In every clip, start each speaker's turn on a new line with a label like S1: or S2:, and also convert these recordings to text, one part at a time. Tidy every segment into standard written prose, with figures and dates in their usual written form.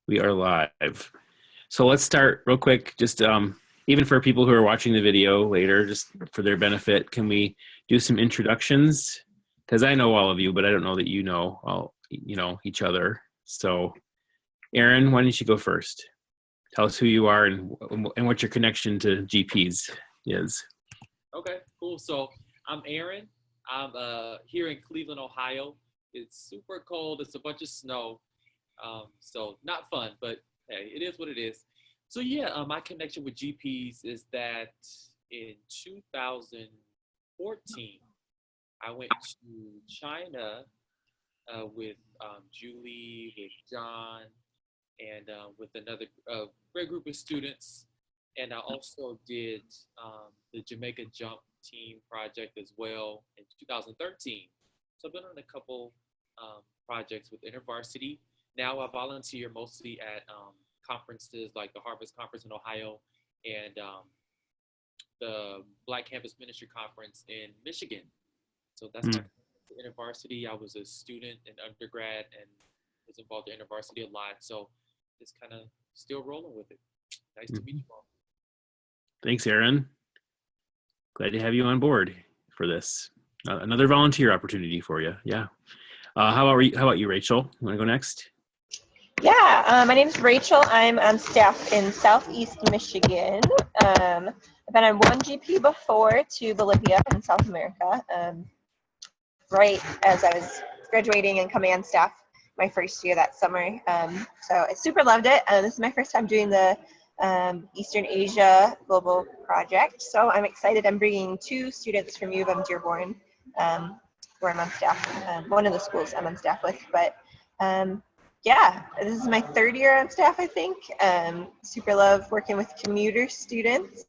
S1: We are live. So let's start real quick. Just even for people who are watching the video later, just for their benefit, can we do some introductions? Because I know all of you, but I don't know that you know each other. So, Aaron, why don't you go first? Tell us who you are and what your connection to GPS is.
S2: Okay, cool. So I'm Aaron. I'm here in Cleveland, Ohio. It's super cold. It's a bunch of snow. So not fun, but hey, it is what it is. So yeah, my connection with GPs is that in 2014, I went to China with Julie, with John, and with another great group of students. And I also did the Jamaica Jump Team project as well in 2013. So I've been on a couple projects with InterVarsity. Now I volunteer mostly at conferences like the Harvest Conference in Ohio and the Black Campus Ministry Conference in Michigan. So that's my InterVarsity. I was a student in undergrad and was involved in InterVarsity a lot. So just kind of still rolling with it. Nice to meet you all.
S1: Thanks, Aaron. Glad to have you on board for this. Another volunteer opportunity for you. Yeah. How about you, Rachel? You want to go next?
S3: Yeah, my name is Rachel. I'm on staff in Southeast Michigan. I've been on one GP before to Bolivia in South America, right as I was graduating and coming on staff my first year that summer. So I super loved it. This is my first time doing the Eastern Asia Global Project. So I'm excited. I'm bringing two students from U of M Dearborn, where I'm on staff. One of the schools I'm on staff with, but yeah, this is my third year on staff, I think. Super love working with commuter students.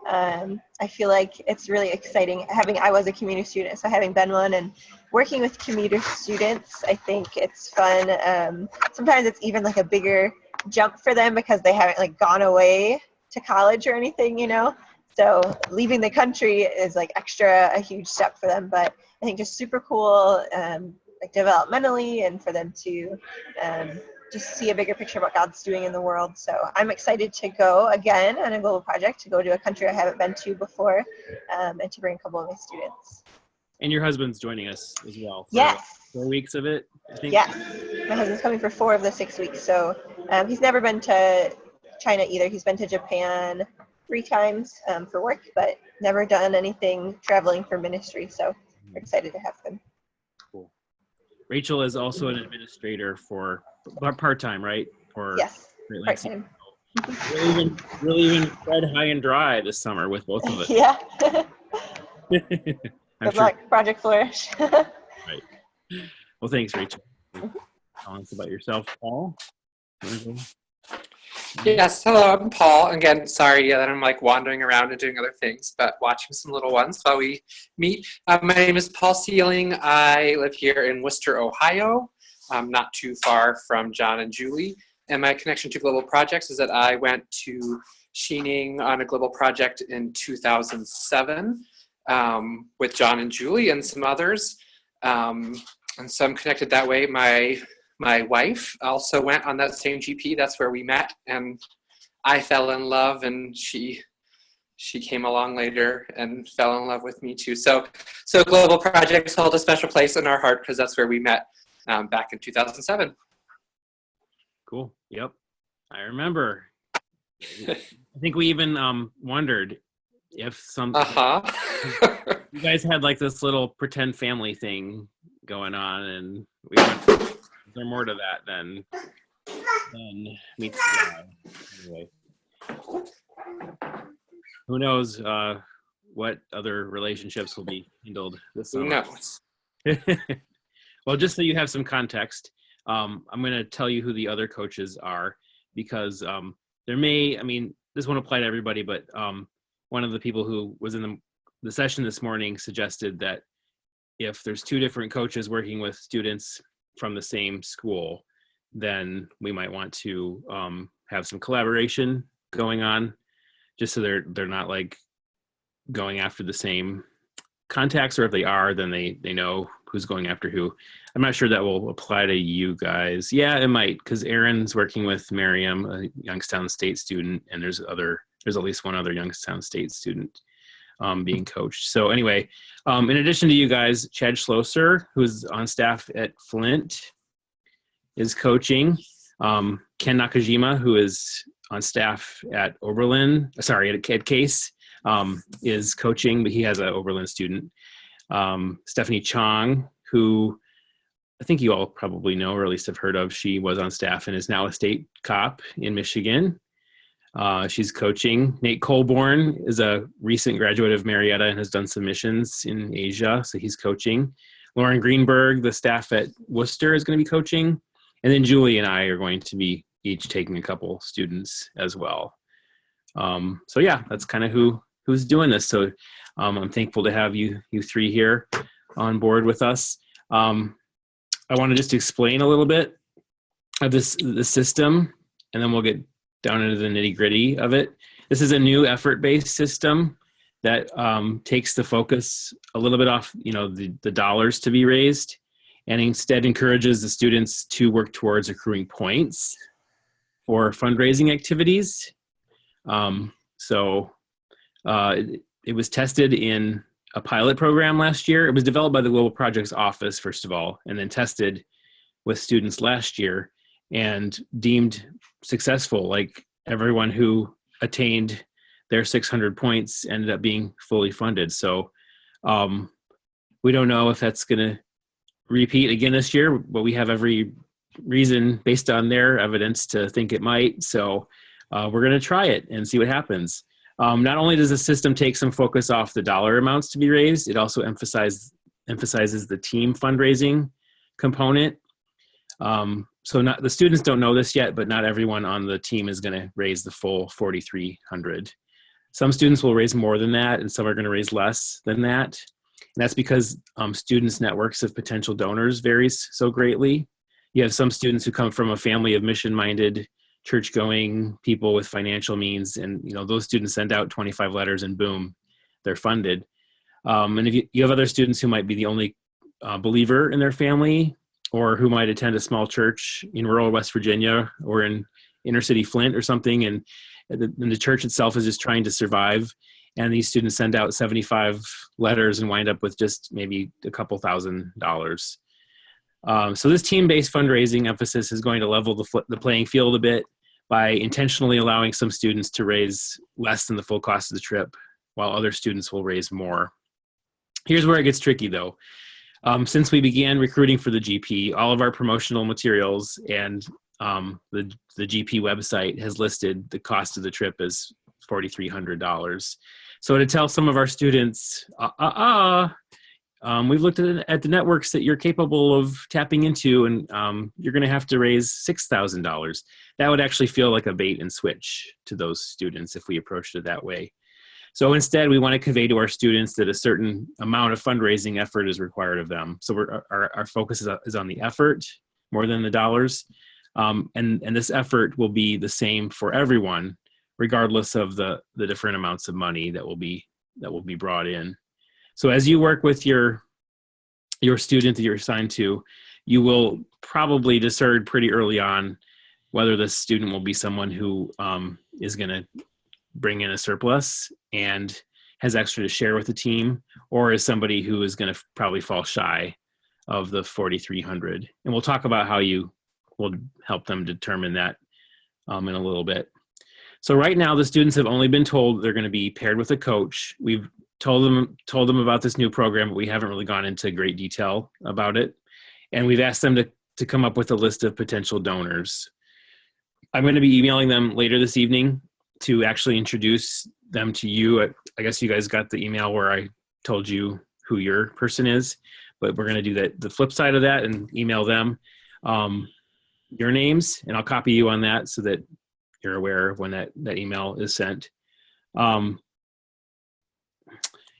S3: I feel like it's really exciting I was a commuter student, so having been one and working with commuter students, I think it's fun. Sometimes it's even like a bigger jump for them because they haven't like gone away to college or anything, so leaving the country is like a huge step for them, but I think just super cool, like developmentally, and for them to just see a bigger picture of what God's doing in the world. So I'm excited to go again on a global project, to go to a country I haven't been to before, and to bring a couple of my students.
S1: And your husband's joining us as well. For
S3: Yes.
S1: 4 weeks of it, I think.
S3: Yes. My husband's coming for 4 of the 6 weeks. So he's never been to China either. He's been to Japan 3 times for work, but never done anything traveling for ministry. So we're excited to have him.
S1: Cool. Rachel is also an administrator for part-time, right?
S3: Yes, part-time.
S1: Really even read high and dry this summer with both of us.
S3: Yeah.
S1: I'm
S3: Good luck, Project Flourish.
S1: Right. Well, thanks, Rachel. Tell us about yourself, Paul.
S4: Yes, hello, I'm Paul. Again, sorry that I'm like wandering around and doing other things, but watching some little ones while we meet. My name is Paul Sealing. I live here in Worcester, Ohio, not too far from John and Julie. And my connection to global projects is that I went to Sheening on a global project in 2007 with John and Julie and some others. And so I'm connected that way. My wife also went on that same GP. That's where we met, and I fell in love, and she came along later and fell in love with me too. So Global Projects hold a special place in our heart because that's where we met back in 2007.
S1: Cool. Yep, I remember. I think we even wondered if you guys had like this little pretend family thing going on, and we went. Is there more to that than meets the eye? Anyway, who knows what other relationships will be handled this summer?
S4: Who knows?
S1: Well, just so you have some context, I'm going to tell you who the other coaches are, because this won't apply to everybody, but one of the people who was in the session this morning suggested that if there's 2 different coaches working with students from the same school, then we might want to have some collaboration going on, just so they're not like going after the same contacts, or if they are, then they know who's going after who. I'm not sure that will apply to you guys. Yeah, it might, because Aaron's working with Miriam, a Youngstown State student, and there's at least one other Youngstown State student being coached. So anyway, in addition to you guys, Chad Schlosser, who's on staff at Flint, is coaching. Ken Nakajima, who is on staff at at Case, is coaching, but he has an Oberlin student. Stephanie Chong, who I think you all probably know, or at least have heard of. She was on staff and is now a state cop in Michigan. She's coaching. Nate Colborn is a recent graduate of Marietta and has done some missions in Asia, so he's coaching. Lauren Greenberg, the staff at Worcester, is going to be coaching. And then Julie and I are going to be each taking a couple students as well. So yeah, that's kind of who's doing this. So I'm thankful to have you three here on board with us. I want to just explain a little bit of the system, and then we'll get down into the nitty-gritty of it. This is a new effort-based system that takes the focus a little bit off, the dollars to be raised, and instead encourages the students to work towards accruing points for fundraising activities. It was tested in a pilot program last year. It was developed by the Global Projects Office, first of all, and then tested with students last year and deemed successful. Like, everyone who attained their 600 points ended up being fully funded. So we don't know if that's going to repeat again this year, but we have every reason based on their evidence to think it might. So we're going to try it and see what happens. Not only does the system take some focus off the dollar amounts to be raised, it also emphasizes the team fundraising component. So the students don't know this yet, but not everyone on the team is going to raise the full 4,300. Some students will raise more than that, and some are going to raise less than that. And that's because students' networks of potential donors varies so greatly. You have some students who come from a family of mission-minded, church-going people with financial means, and those students send out 25 letters and boom, they're funded. And if you have other students who might be the only believer in their family, or who might attend a small church in rural West Virginia or in inner city Flint or something, and the church itself is just trying to survive, and these students send out 75 letters and wind up with just maybe a couple $1,000s. So this team-based fundraising emphasis is going to level the playing field a bit by intentionally allowing some students to raise less than the full cost of the trip, while other students will raise more. Here's where it gets tricky, though. Since we began recruiting for the GP, all of our promotional materials and the GP website has listed the cost of the trip as $4,300. So to tell some of our students, we've looked at the networks that you're capable of tapping into, and you're going to have to raise $6,000. That would actually feel like a bait and switch to those students if we approached it that way. So instead, we want to convey to our students that a certain amount of fundraising effort is required of them. So our focus is on the effort more than the dollars. And this effort will be the same for everyone, regardless of the different amounts of money that will be brought in. So as you work with your student that you're assigned to, you will probably discern pretty early on whether the student will be someone who is going to bring in a surplus and has extra to share with the team, or is somebody who is going to probably fall shy of the 4,300. And we'll talk about how you will help them determine that in a little bit. So right now, the students have only been told they're going to be paired with a coach. We've told them about this new program, but we haven't really gone into great detail about it. And we've asked them to come up with a list of potential donors. I'm going to be emailing them later this evening to actually introduce them to you. I guess you guys got the email where I told you who your person is, but we're going to do the flip side of that and email them your names, and I'll copy you on that so that you're aware of when that email is sent. And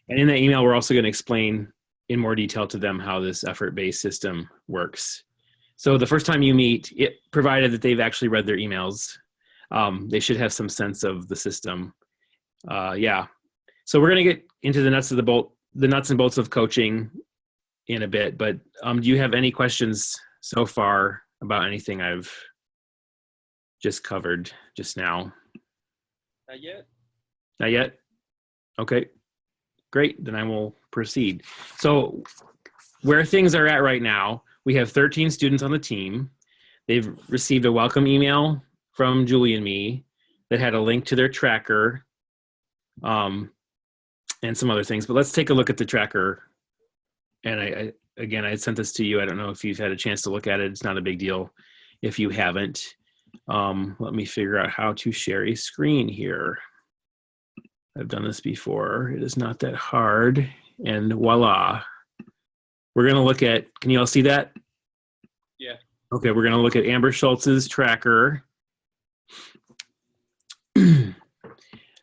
S1: in that email, we're also going to explain in more detail to them how this effort-based system works. So the first time you meet, provided that they've actually read their emails, they should have some sense of the system. So we're going to get into the nuts and bolts of coaching in a bit, but do you have any questions so far about anything I've just covered just now?
S2: Not yet.
S1: Not yet? Okay, great. Then I will proceed. So where things are at right now, we have 13 students on the team. They've received a welcome email from Julie and me that had a link to their tracker and some other things. But let's take a look at the tracker. And again, I sent this to you. I don't know if you've had a chance to look at it. It's not a big deal if you haven't. Let me figure out how to share a screen here. I've done this before. It is not that hard. And voila. We're going to look at, can you all see that?
S2: Yeah.
S1: Okay, we're going to look at Amber Schultz's tracker.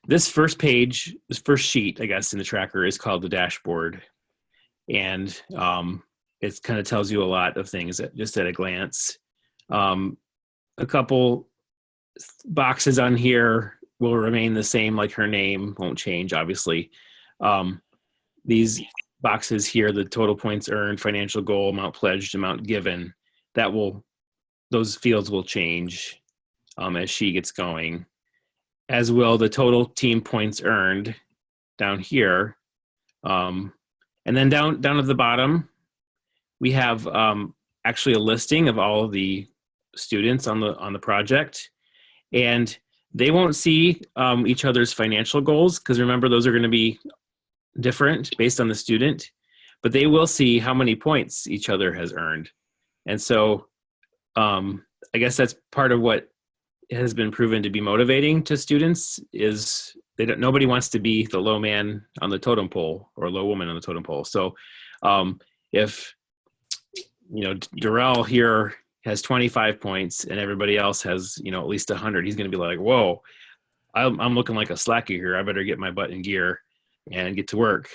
S1: This first page, this first sheet, I guess, in the tracker is called the dashboard. And it kind of tells you a lot of things just at a glance. A couple boxes on here will remain the same, like her name won't change, obviously. These boxes here, the total points earned, financial goal, amount pledged, amount given, those fields will change as she gets going, as will the total team points earned down here. And then down at the bottom, we have actually a listing of all of the students on the project, and they won't see each other's financial goals, because remember, those are going to be different based on the student, but they will see how many points each other has earned. And so I guess that's part of what has been proven to be motivating to students is nobody wants to be the low man on the totem pole or low woman on the totem pole. So if Darrell here has 25 points and everybody else has at least 100, he's going to be like, whoa, I'm looking like a slacker here. I better get my butt in gear and get to work.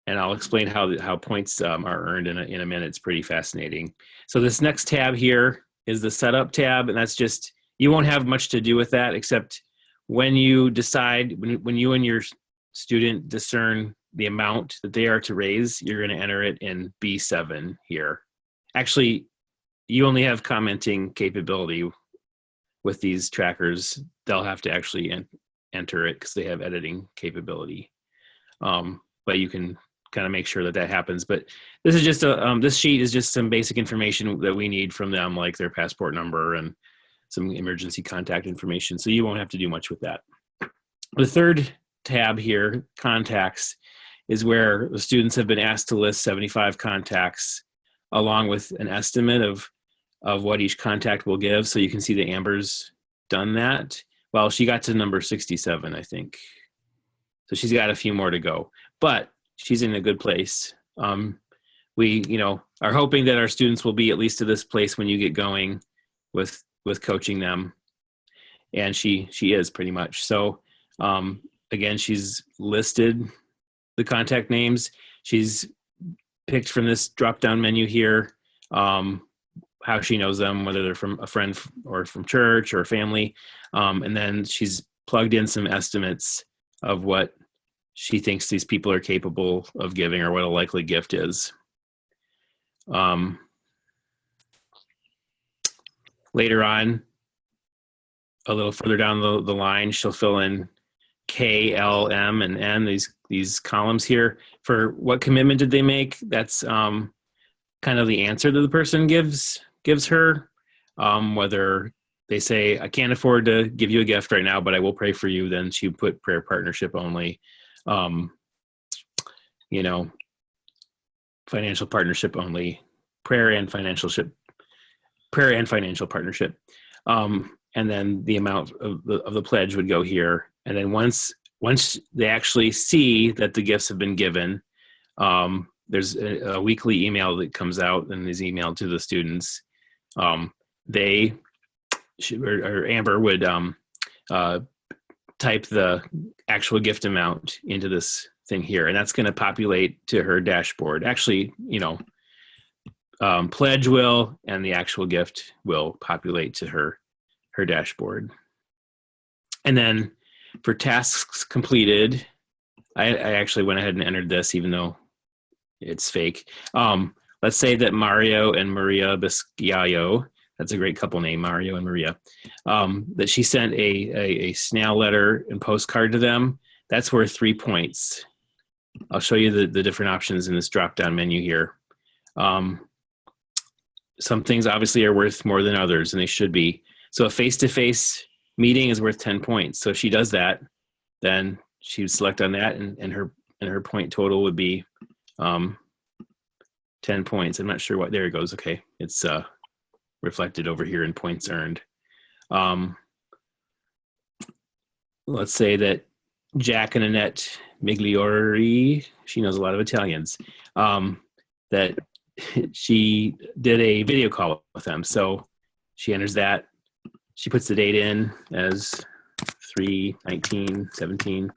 S1: And I'll explain how points are earned in a minute. It's pretty fascinating. So this next tab here is the setup tab, and that's just, you won't have much to do with that, except when you decide, when you and your student discern the amount that they are to raise, you're going to enter it in B7 here. Actually, you only have commenting capability with these trackers. They'll have to actually enter it because they have editing capability. But you can kind of make sure that happens. But this is just this sheet is just some basic information that we need from them, like their passport number and some emergency contact information. So you won't have to do much with that. The third tab here, contacts, is where the students have been asked to list 75 contacts along with an estimate of what each contact will give. So you can see that Amber's done that. Well, she got to number 67, I think. So she's got a few more to go, but she's in a good place. We, are hoping that our students will be at least to this place when you get going with coaching them. And she is pretty much. So again, she's listed the contact names. She's picked from this drop-down menu here how she knows them, whether they're from a friend or from church or family. And then she's plugged in some estimates of what she thinks these people are capable of giving or what a likely gift is. Later on, a little further down the line, she'll fill in K, L, M, and N, these columns here. For what commitment did they make? That's kind of the answer that the person gives her. Whether they say, I can't afford to give you a gift right now, but I will pray for you, then she put prayer partnership only. Financial partnership only, prayer and financial partnership. And then the amount of the pledge would go here. And then once they actually see that the gifts have been given, there's a weekly email that comes out and is emailed to the students. Amber would type the actual gift amount into this thing here, and that's going to populate to her dashboard. Actually, pledge will, and the actual gift will populate to her dashboard. And then for tasks completed, I actually went ahead and entered this, even though it's fake. Let's say that Mario and Maria Biscayo, that's a great couple name, Mario and Maria, that she sent a snail letter and postcard to them. That's worth 3 points. I'll show you the different options in this drop-down menu here. Some things obviously are worth more than others, and they should be. So a face-to-face meeting is worth 10 points. So if she does that, then she would select on that, and her point total would be 10 points. I'm not sure what, there it goes. Okay, it's reflected over here in points earned. Let's say that Jack and Annette Migliori, she knows a lot of Italians, that she did a video call with them. So she enters that. She puts the date in as 3/19/17,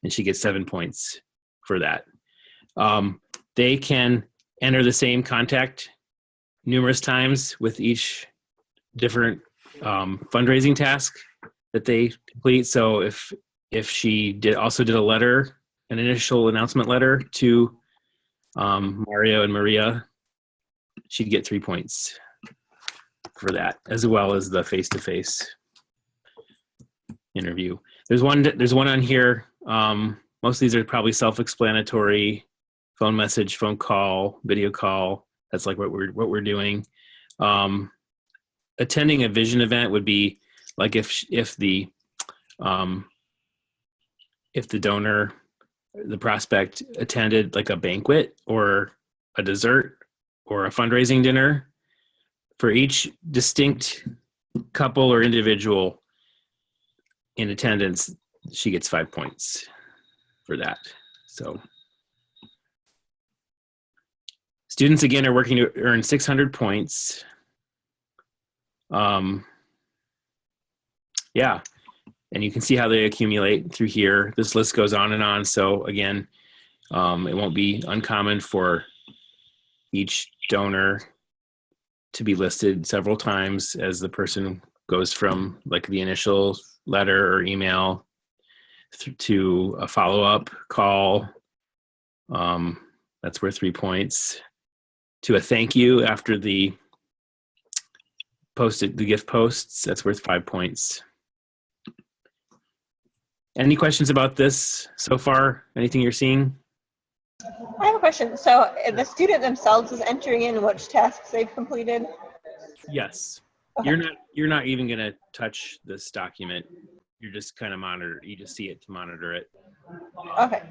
S1: and she gets 7 points for that. They can enter the same contact numerous times with each different fundraising task that they complete. So if she also did a letter, an initial announcement letter to Mario and Maria, she'd get 3 points for that, as well as the face-to-face interview. There's one on here. Most of these are probably self-explanatory. Phone message, phone call, video call. That's like what we're doing. Attending a vision event would be like if the donor, the prospect, attended like a banquet or a dessert or a fundraising dinner. For each distinct couple or individual in attendance, she gets 5 points for that. So students, again, are working to earn 600 points. Yeah, and you can see how they accumulate through here. This list goes on and on. So again, it won't be uncommon for each donor to be listed several times as the person goes from like the initial letter or email to a follow-up call. That's worth 3 points. To a thank you after the gift posts, that's worth 5 points. Any questions about this so far? Anything you're seeing?
S3: I have a question. So the student themselves is entering in which tasks they've completed?
S1: Yes.
S3: Okay.
S1: You're not even going to touch this document. You're just kind of monitor. You just see it to monitor it.
S3: Okay.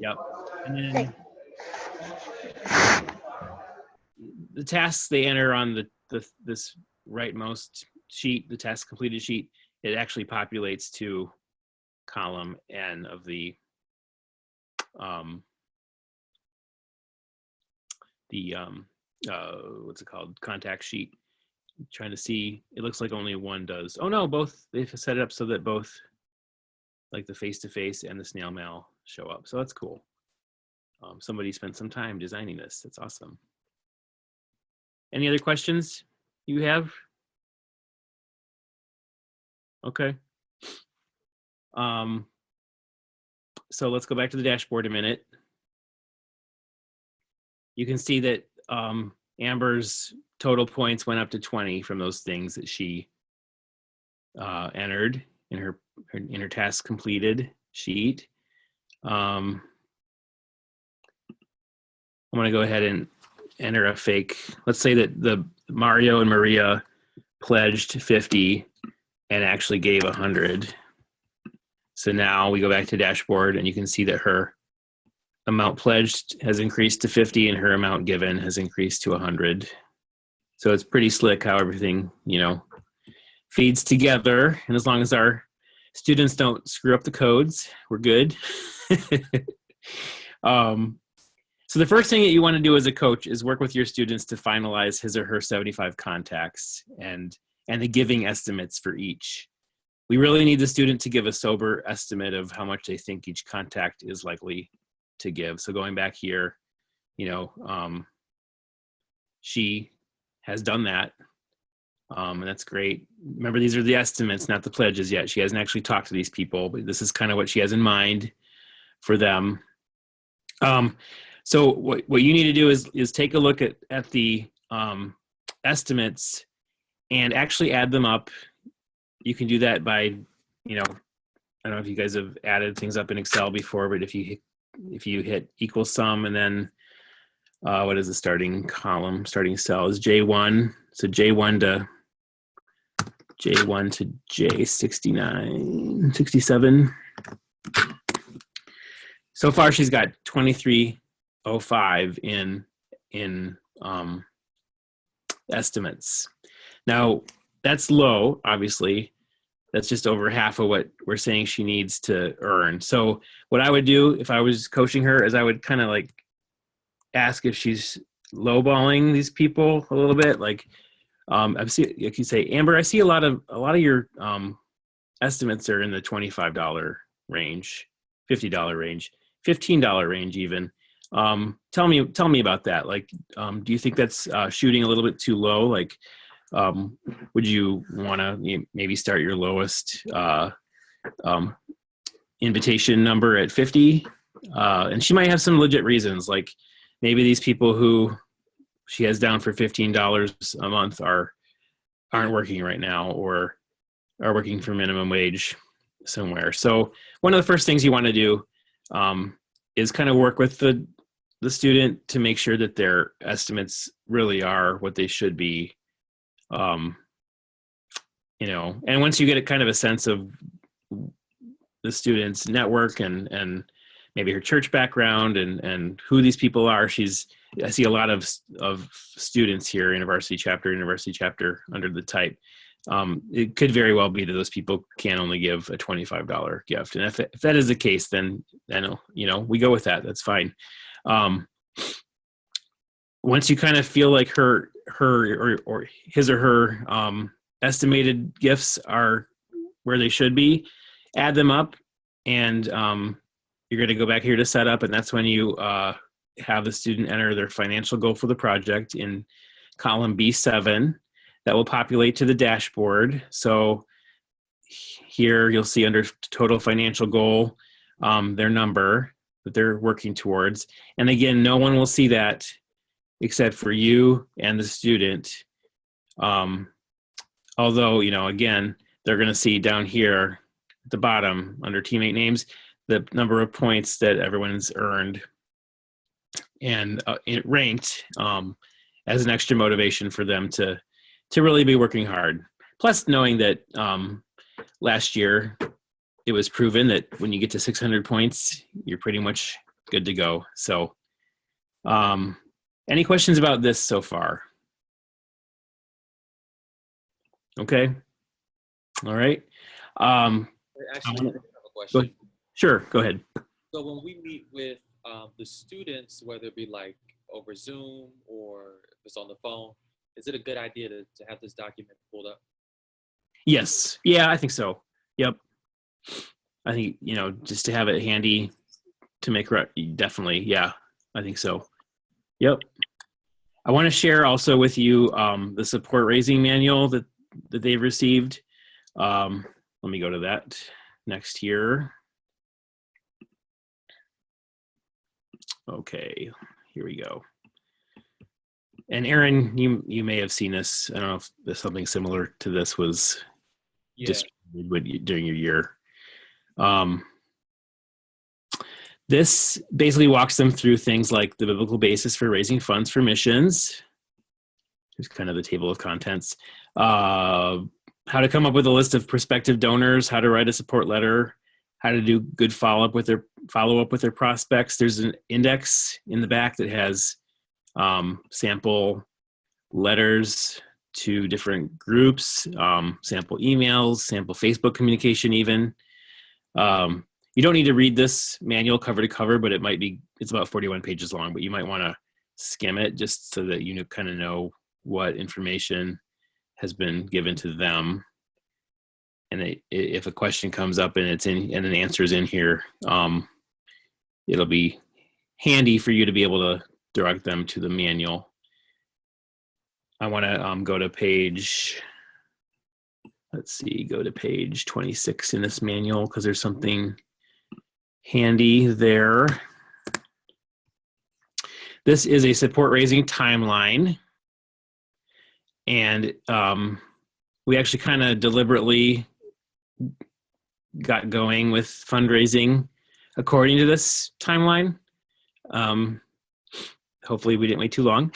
S1: Yep. And then
S3: Great.
S1: the tasks they enter on this rightmost sheet, the task completed sheet, it actually populates to column N of the what's it called, contact sheet. I'm trying to see, it looks like only one does. Oh no, both, they've set it up so that both like the face-to-face and the snail mail show up. So that's cool. Somebody spent some time designing this. That's awesome. Any other questions you have? Okay. So let's go back to the dashboard a minute. You can see that Amber's total points went up to 20 from those things that she entered in her task completed sheet. I'm going to go ahead and enter a fake. Let's say that the Mario and Maria pledged 50 and actually gave 100. So now we go back to dashboard and you can see that her amount pledged has increased to 50 and her amount given has increased to 100. So it's pretty slick how everything, feeds together. And as long as our students don't screw up the codes, we're good. So the first thing that you want to do as a coach is work with your students to finalize his or her 75 contacts and the giving estimates for each. We really need the student to give a sober estimate of how much they think each contact is likely to give. So going back here, she has done that. And that's great. Remember, these are the estimates, not the pledges yet. She hasn't actually talked to these people, but this is kind of what she has in mind for them. So what you need to do is take a look at the estimates and actually add them up. You can do that by, you know, I don't know if you guys have added things up in Excel before, but if you hit equal sum and then what is the starting column, starting cell is J1. So J1 to J69, 67. So far she's got 2305 in estimates. Now that's low, obviously. That's just over half of what we're saying she needs to earn. So what I would do if I was coaching her is I would kind of like ask if she's lowballing these people a little bit. Like I see, like you say, Amber, I see a lot of your estimates are in the $25 range, $50 range, $15 range even. Tell me about that. Like, do you think that's shooting a little bit too low? Like, would you want to maybe start your lowest invitation number at 50? And she might have some legit reasons. Like maybe these people who she has down for $15 a month aren't working right now or are working for minimum wage somewhere. So one of the first things you want to do is kind of work with the student to make sure that their estimates really are what they should be. You know, and once you get a kind of a sense of the student's network and maybe her church background and who these people are, I see a lot of students here, university chapter under the type. It could very well be that those people can only give a $25 gift. And if that is the case, then, you know, we go with that. That's fine. Once you kind of feel like her or his or her estimated gifts are where they should be, add them up, and you're going to go back here to set up, and that's when you have the student enter their financial goal for the project in column B7. That will populate to the dashboard. So here you'll see under total financial goal their number that they're working towards. And again, no one will see that except for you and the student. Although, you know, again, they're going to see down here at the bottom under teammate names the number of points that everyone's earned and it ranked as an extra motivation for them to really be working hard. Plus knowing that last year it was proven that when you get to 600 points, you're pretty much good to go. So any questions about this so far? Okay. All right.
S2: Actually, I have a question.
S1: Sure, go ahead.
S2: So when we meet with the students, whether it be like over Zoom or if it's on the phone, is it a good idea to have this document pulled up?
S1: Yes. Yeah, I think so. Yep. I think, you know, just to have it handy to make, definitely. Yeah, I think so. Yep. I want to share also with you the support raising manual that they've received. Let me go to that next here. Okay, here we go. And Aaron, you may have seen this. I don't know if there's something similar to this was distributed during your year. This basically walks them through things like the biblical basis for raising funds for missions. Here's kind of the table of contents. How to come up with a list of prospective donors, how to write a support letter, how to do good follow-up with their prospects. There's an index in the back that has sample letters to different groups, sample emails, sample Facebook communication even. You don't need to read this manual cover to cover, but it's about 41 pages long, but you might want to skim it just so that you kind of know what information has been given to them. And if a question comes up and and an answer is in here, it'll be handy for you to be able to direct them to the manual. I want to go to page, go to page 26 in this manual because there's something handy there. this is a support raising timeline. And we actually kind of deliberately got going with fundraising according to this timeline. Hopefully we didn't wait too long.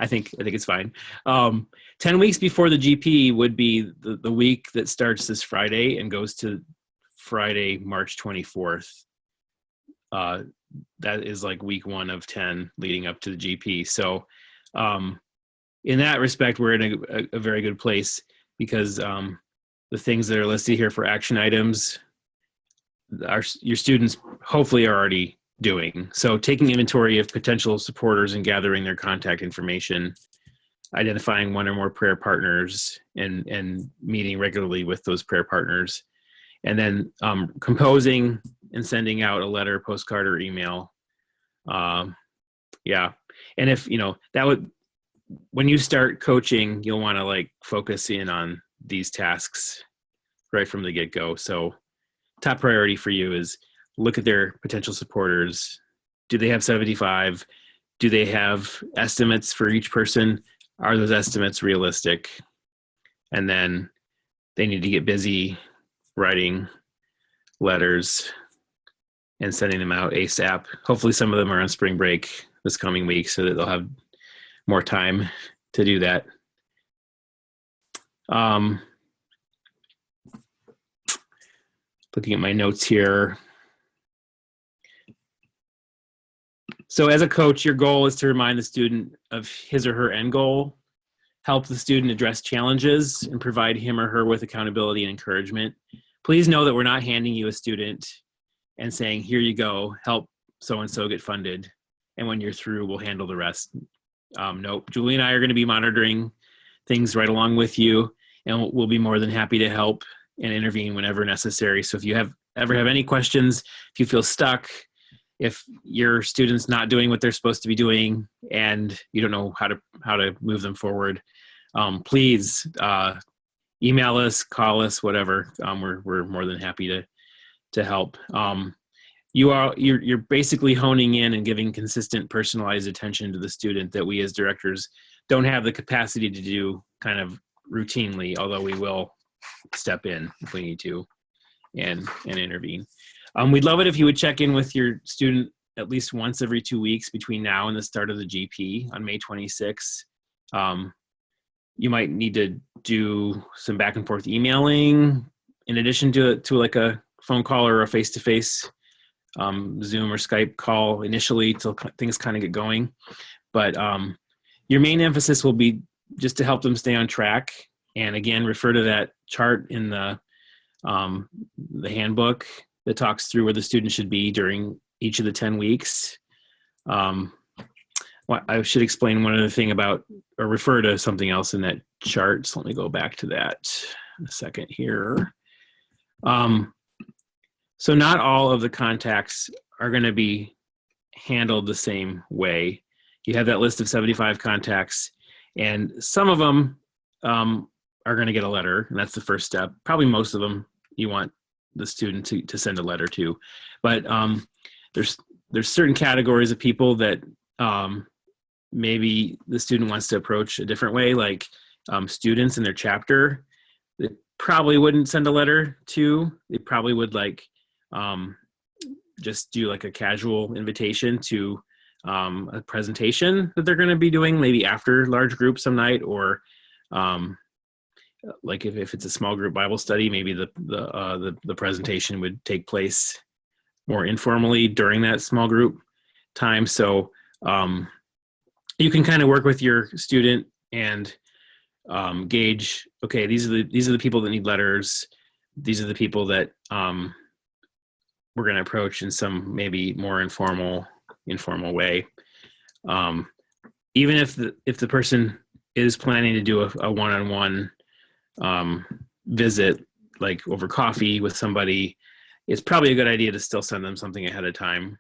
S1: I think it's fine. 10 weeks before the GP would be the week that starts this Friday and goes to Friday, March 24th. That is like week 1 of 10 leading up to the GP. So in that respect, we're in a very good place because the things that are listed here for action items, your students hopefully are already doing. So taking inventory of potential supporters and gathering their contact information, identifying one or more prayer partners and meeting regularly with those prayer partners, and then composing and sending out a letter, postcard, or email. Yeah. And if, that would, when you start coaching, you'll want to like focus in on these tasks right from the get-go. So top priority for you is look at their potential supporters. Do they have 75? Do they have estimates for each person? Are those estimates realistic? And then they need to get busy writing letters and sending them out ASAP. Hopefully some of them are on spring break this coming week so that they'll have more time to do that. Looking at my notes here. So as a coach, your goal is to remind the student of his or her end goal, help the student address challenges, and provide him or her with accountability and encouragement. Please know that we're not handing you a student and saying, here you go, help so-and-so get funded. And when you're through, we'll handle the rest. Nope, Julie and I are going to be monitoring things right along with you, and we'll be more than happy to help and intervene whenever necessary. So if you ever have any questions, if you feel stuck, if your student's not doing what they're supposed to be doing and you don't know how to move them forward, please email us, call us, whatever. We're more than happy to help. You're basically honing in and giving consistent, personalized attention to the student that we as directors don't have the capacity to do kind of routinely, although we will step in if we need to and intervene. We'd love it if you would check in with your student at least once every 2 weeks between now and the start of the GP on May 26th. You might need to do some back and forth emailing in addition to like a phone call or a face-to-face Zoom or Skype call initially till things kind of get going. But your main emphasis will be just to help them stay on track. And again, refer to that chart in the handbook that talks through where the student should be during each of the 10 weeks. I should explain one other thing about, or refer to something else in that chart. So let me go back to that in a second here. So not all of the contacts are going to be handled the same way. You have that list of 75 contacts, and some of them are going to get a letter, and that's the first step. Probably most of them you want the student to send a letter to, but there's certain categories of people that maybe the student wants to approach a different way, like students in their chapter. They probably wouldn't send a letter to. They probably would like just do like a casual invitation to a presentation that they're going to be doing maybe after large group some night, or like if it's a small group Bible study, maybe the presentation would take place more informally during that small group time. So you can kind of work with your student and gauge, okay, these are the people that need letters. These are the people that we're going to approach in some maybe more informal way. Even if the person is planning to do a one-on-one visit, like over coffee with somebody, it's probably a good idea to still send them something ahead of time.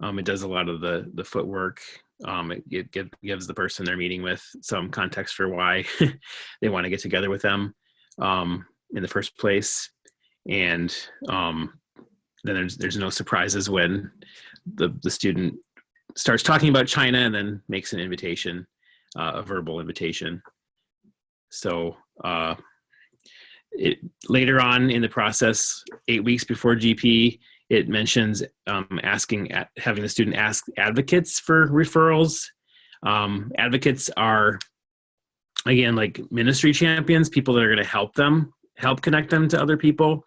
S1: It does a lot of the footwork. It gives the person they're meeting with some context for why they want to get together with them in the first place. And then there's no surprises when the student starts talking about China and then makes an invitation, a verbal invitation. So later on in the process, 8 weeks before GP, it mentions having the student ask advocates for referrals. Advocates are, again, like ministry champions, people that are going to help connect them to other people.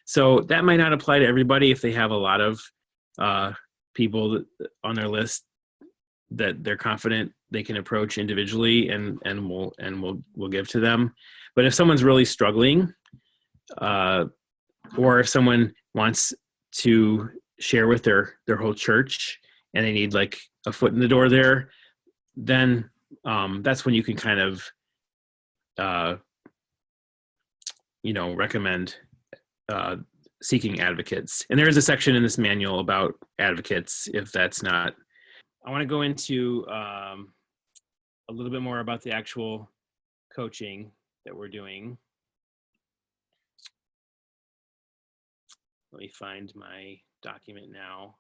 S1: So that might not apply to everybody if they have a lot of people on their list that they're confident they can approach individually and we'll give to them. But if someone's really struggling, or if someone wants to share with their whole church and they need like a foot in the door there, then that's when you can kind of recommend seeking advocates. And there is a section in this manual about advocates if that's not. I want to go into a little bit more about the actual coaching that we're doing. Let me find my document now.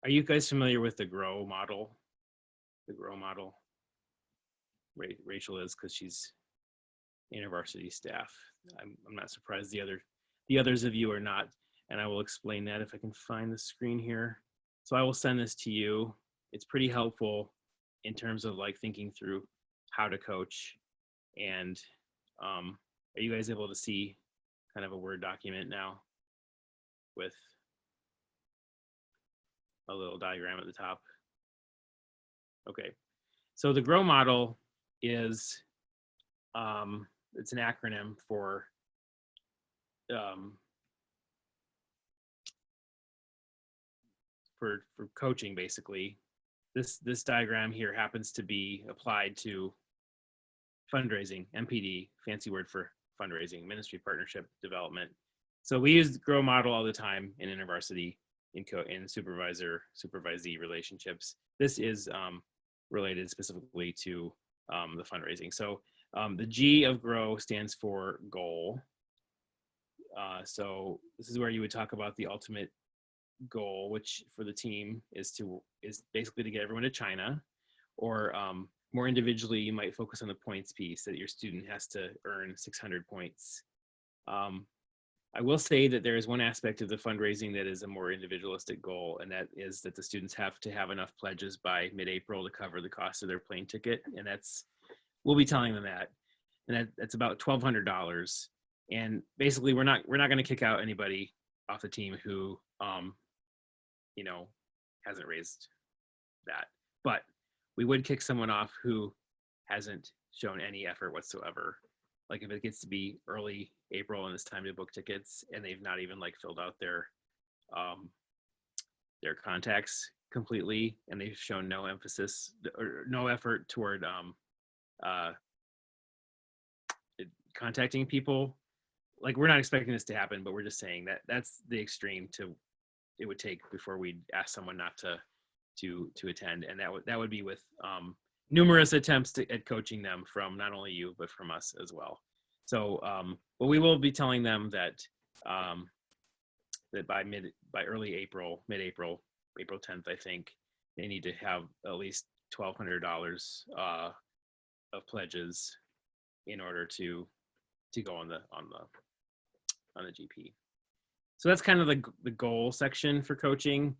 S1: Are you guys familiar with the GROW model? The GROW model? Rachel is, because she's university staff. I'm not surprised the others of you are not, and I will explain that if I can find the screen here. So I will send this to you. It's pretty helpful in terms of like thinking through how to coach. And are you guys able to see kind of a Word document now with a little diagram at the top? Okay, so the GROW model is it's an acronym for coaching. Basically, this diagram here happens to be applied to fundraising, MPD, fancy word for fundraising, ministry partnership development. So we use the GROW model all the time in InterVarsity in supervisee relationships. This is related specifically to the fundraising. So the G of GROW stands for goal. So this is where you would talk about the ultimate goal, which for the team is basically to get everyone to China, or more individually, you might focus on the points piece, that your student has to earn 600 points. I will say that there is one aspect of the fundraising that is a more individualistic goal, and that is that the students have to have enough pledges by mid-April to cover the cost of their plane ticket, and we'll be telling them that, and that's about $1,200. And basically, we're not going to kick out anybody off the team who hasn't raised that, but we would kick someone off who hasn't shown any effort whatsoever. Like if it gets to be early April and it's time to book tickets and they've not even like filled out their contacts completely, and they've shown no emphasis or no effort toward contacting people. Like, we're not expecting this to happen, but we're just saying that that's the extreme it would take before we'd ask someone not to attend, and that would be with numerous attempts at coaching them from not only you but from us as well. So, but we will be telling them that that by early April, mid-April, April 10th, I think, they need to have at least $1,200 of pledges in order to go on the GP. So that's kind of the goal section for coaching.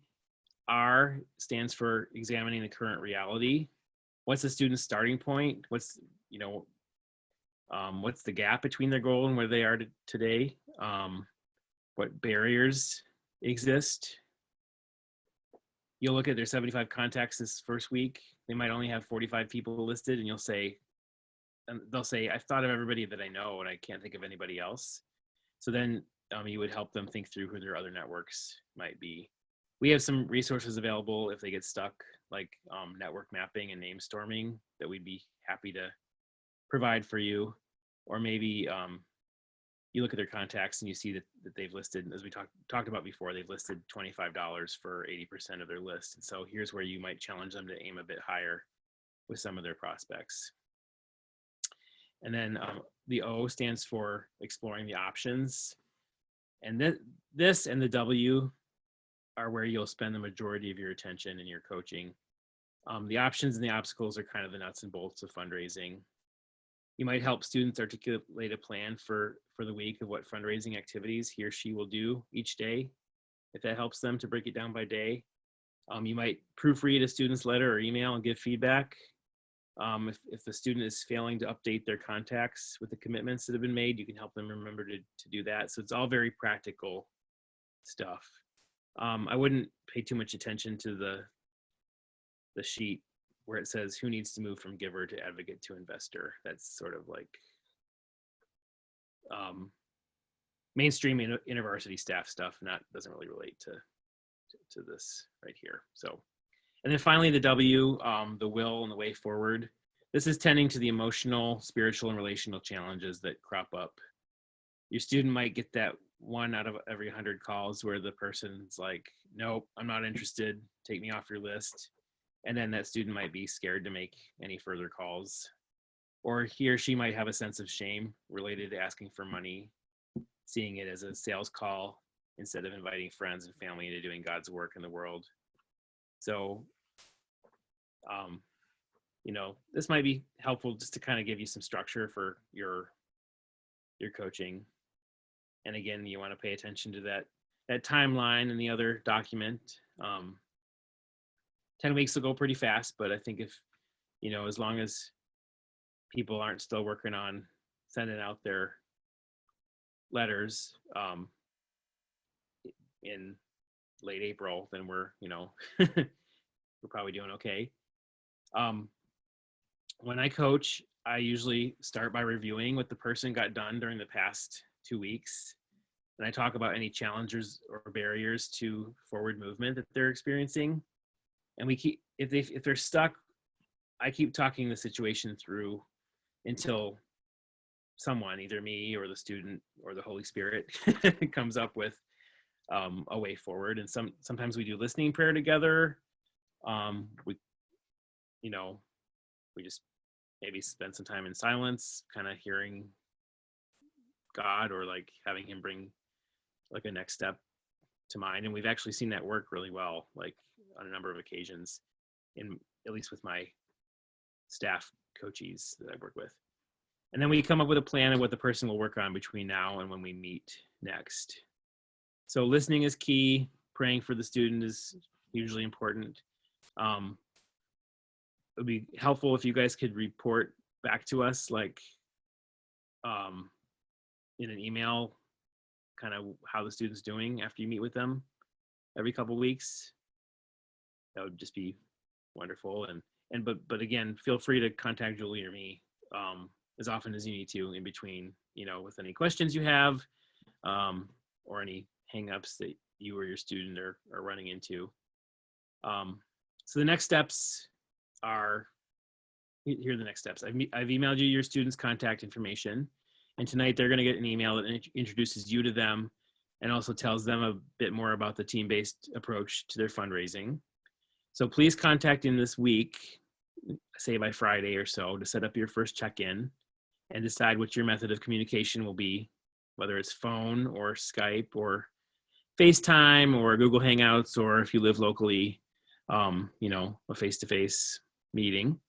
S1: R stands for examining the current reality. What's the student's starting point? What's the gap between their goal and where they are today? What barriers exist? You'll look at their 75 contacts this first week. They might only have 45 people listed, and they'll say, I've thought of everybody that I know and I can't think of anybody else. So then you would help them think through who their other networks might be. We have some resources available if they get stuck, like network mapping and name storming, that we'd be happy to provide for you. Or maybe you look at their contacts and you see that they've listed, as we talked about before, they've listed $25 for 80% of their list. And so here's where you might challenge them to aim a bit higher with some of their prospects. And then the O stands for exploring the options. And this and the W are where you'll spend the majority of your attention in your coaching. The options and the obstacles are kind of the nuts and bolts of fundraising. You might help students articulate a plan for the week of what fundraising activities he or she will do each day, if that helps them to break it down by day. You might proofread a student's letter or email and give feedback. If the student is failing to update their contacts with the commitments that have been made, you can help them remember to do that. So it's all very practical stuff. I wouldn't pay too much attention to the sheet where it says who needs to move from giver to advocate to investor. That's sort of like mainstream university staff stuff, doesn't really relate to this right here. So, and then finally the W, the will and the way forward. This is tending to the emotional, spiritual, and relational challenges that crop up. Your student might get that 1 out of every 100 calls where the person's like, nope, I'm not interested, take me off your list. And then that student might be scared to make any further calls. Or he or she might have a sense of shame related to asking for money, seeing it as a sales call instead of inviting friends and family into doing God's work in the world. So, this might be helpful just to kind of give you some structure for your coaching. And again, you want to pay attention to that timeline in the other document. 10 weeks will go pretty fast, but I think if, as long as people aren't still working on sending out their letters in late April, then we're probably doing okay. When I coach, I usually start by reviewing what the person got done during the past 2 weeks. And I talk about any challenges or barriers to forward movement that they're experiencing. And we keep, if they're stuck, I keep talking the situation through until someone, either me or the student or the Holy Spirit, comes up with a way forward. And sometimes we do listening prayer together. We just maybe spend some time in silence, kind of hearing God, or like having him bring like a next step to mind. And we've actually seen that work really well, like on a number of occasions, at least with my staff coaches that I work with. And then we come up with a plan of what the person will work on between now and when we meet next. So listening is key. Praying for the student is hugely important. It would be helpful if you guys could report back to us, like in an email, kind of how the student's doing after you meet with them every couple of weeks. That would just be wonderful. But again, feel free to contact Julie or me as often as you need to in between, with any questions you have or any hangups that you or your student are running into. So the next steps are, here are the next steps. I've emailed you your student's contact information, and tonight they're going to get an email that introduces you to them and also tells them a bit more about the team-based approach to their fundraising. So please contact in this week, say by Friday or so, to set up your first check-in and decide what your method of communication will be, whether it's phone or Skype or FaceTime or Google Hangouts, or if you live locally, a face-to-face meeting.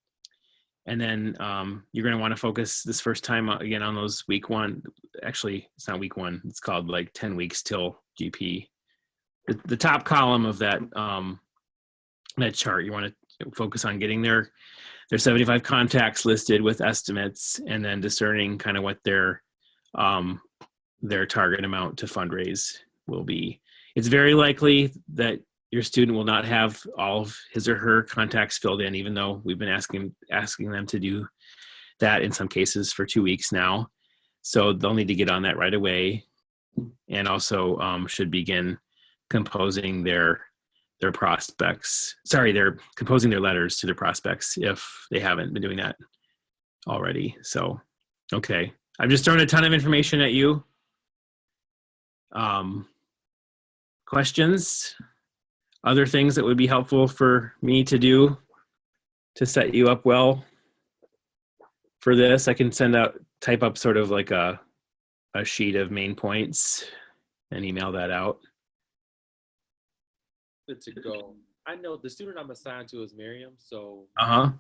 S1: And then you're going to want to focus this first time again on those week one. Actually, it's not week one. It's called like 10 weeks till GP. The top column of that that chart, you want to focus on getting their 75 contacts listed with estimates, and then discerning kind of what their target amount to fundraise will be. It's very likely that your student will not have all of his or her contacts filled in, even though we've been asking them to do that in some cases for 2 weeks now. So they'll need to get on that right away, and also should begin composing their prospects. Sorry, they're composing their letters to their prospects if they haven't been doing that already. So, okay. I've just thrown a ton of information at you. Questions? Other things that would be helpful for me to do to set you up well for this? I can type up sort of like a sheet of main points and email that out.
S2: good to go. I know the student I'm assigned to is Miriam, so
S1: Uh-huh.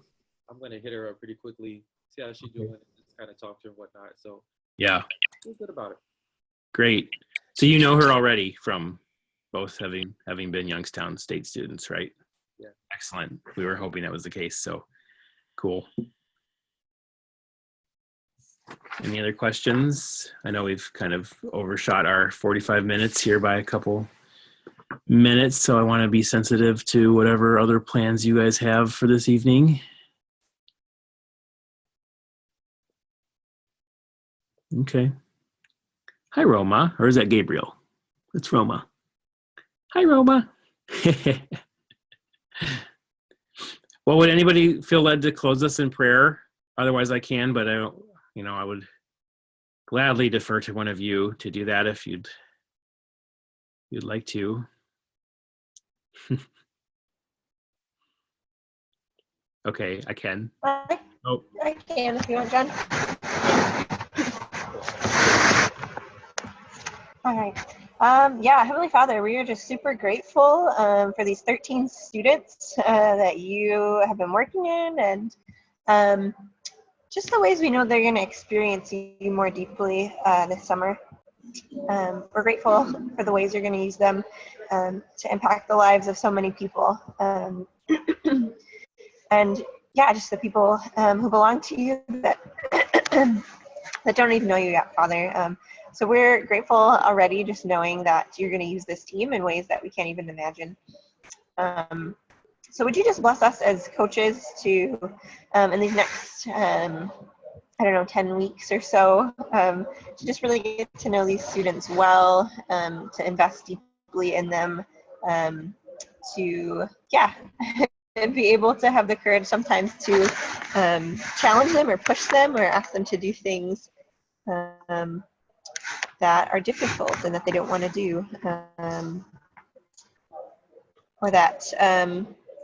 S2: I'm gonna hit her up pretty quickly, see how she's doing, just kind of talk to her and whatnot. So
S1: Yeah.
S2: feel good about it.
S1: Great. So you know her already from both having been Youngstown State students, right?
S2: Yeah.
S1: Excellent. We were hoping that was the case. So cool. Any other questions? I know we've kind of overshot our 45 minutes here by a couple minutes, so I want to be sensitive to whatever other plans you guys have for this evening. Okay. Hi, Roma. Or is that Gabriel? It's Roma. Hi, Roma. Well, would anybody feel led to close us in prayer? Otherwise, I can, but I don't, I would gladly defer to one of you to do that if you'd like to. Okay, I can. Oh,
S3: I can if you want, John. All right. Yeah, Heavenly Father, we are just super grateful for these 13 students that you have been working in, and just the ways we know they're going to experience you more deeply this summer. We're grateful for the ways you're going to use them to impact the lives of so many people. And yeah, just the people who belong to you that that don't even know you yet, Father. So we're grateful already just knowing that you're going to use this team in ways that we can't even imagine. So would you just bless us as coaches to, in these next, 10 weeks or so, to just really get to know these students well, to invest deeply in them, to, be able to have the courage sometimes to challenge them or push them or ask them to do things that are difficult and that they don't want to do, or that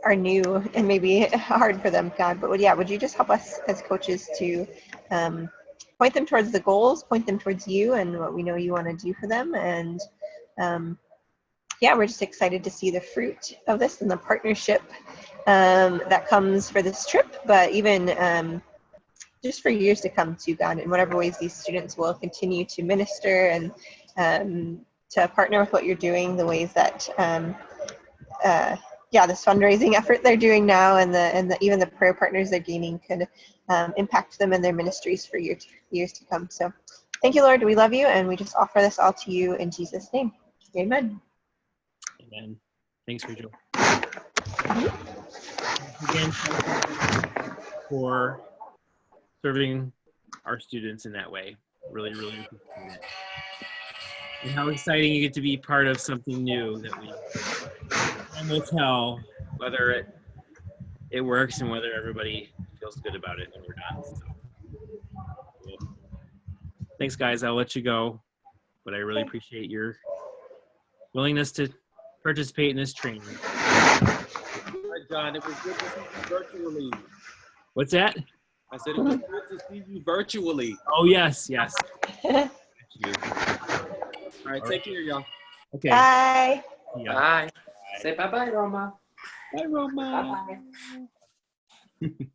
S3: are new and maybe hard for them, God. But would you just help us as coaches to point them towards the goals, point them towards you and what we know you want to do for them. And we're just excited to see the fruit of this and the partnership that comes for this trip, but even just for years to come too, God, in whatever ways these students will continue to minister and to partner with what you're doing, the ways that this fundraising effort they're doing now and even the prayer partners they're gaining could impact them in their ministries for years to come. So thank you, Lord. We love you, and we just offer this all to you in Jesus' name. Amen.
S1: Amen. Thanks, Rachel. Again, for serving our students in that way. Really, really appreciate it. And how exciting you get to be part of something new that time will tell whether it works and whether everybody feels good about it when we're done. So, cool. Thanks, guys. I'll let you go, but I really appreciate your willingness to participate in this training.
S2: All right, John, it was good to see you virtually.
S1: What's that?
S2: I said it was good to see you virtually.
S1: Oh, yes. Thank you.
S2: All right, take care, y'all.
S1: Okay.
S3: Bye.
S1: Yeah.
S4: Bye. Say bye-bye, Roma.
S1: Bye, Roma.
S4: Bye-bye.